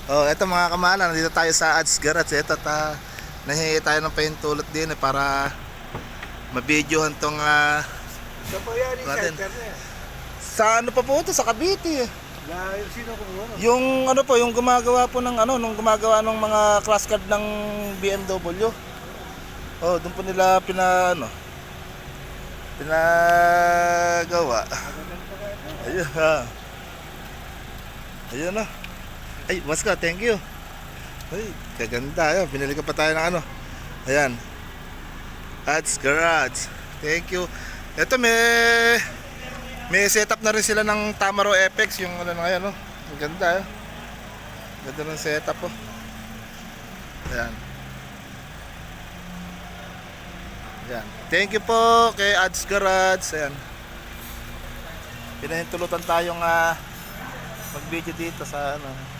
Oh, eto mga kamala, nandito tayo sa Ads Garage. Eto nahingi tayo ng pahintulot din para mabidyohan tong Saan ba yan yung natin. center na yan? Sa ano pa po ito? Sa Cavite. Dahil sino kumuha? Yung ano po, yung gumagawa po ng ano, nung gumagawa ng mga crash card ng BMW. Oh, doon po nila pinagawa. Ayun ha. Ayun na. Ay, mas ka, thank you. Ay, kaganda. Ayun, pinili ka pa tayo ng ano. Ayan. Ads Garage. Thank you. Ito may setup na rin sila ng Tamaro FX, yung ano na ngayon, no? Ang ganda, eh. Ganda ng setup, oh. Ayan. Ayan. Thank you po kay Ads Garage. Ayan. Pinahintulutan tayong mag-video dito sa ano.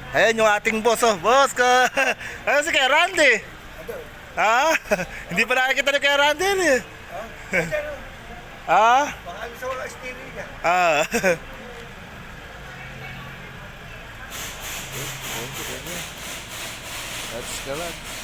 Ayan yung ating boss, oh. Boss ka. Ayan si Kuya Randy. Ha? Hindi pa nakikita ni Kuya Randy, eh. Ha? Baka sa mga steering niya. Ah. That's correct.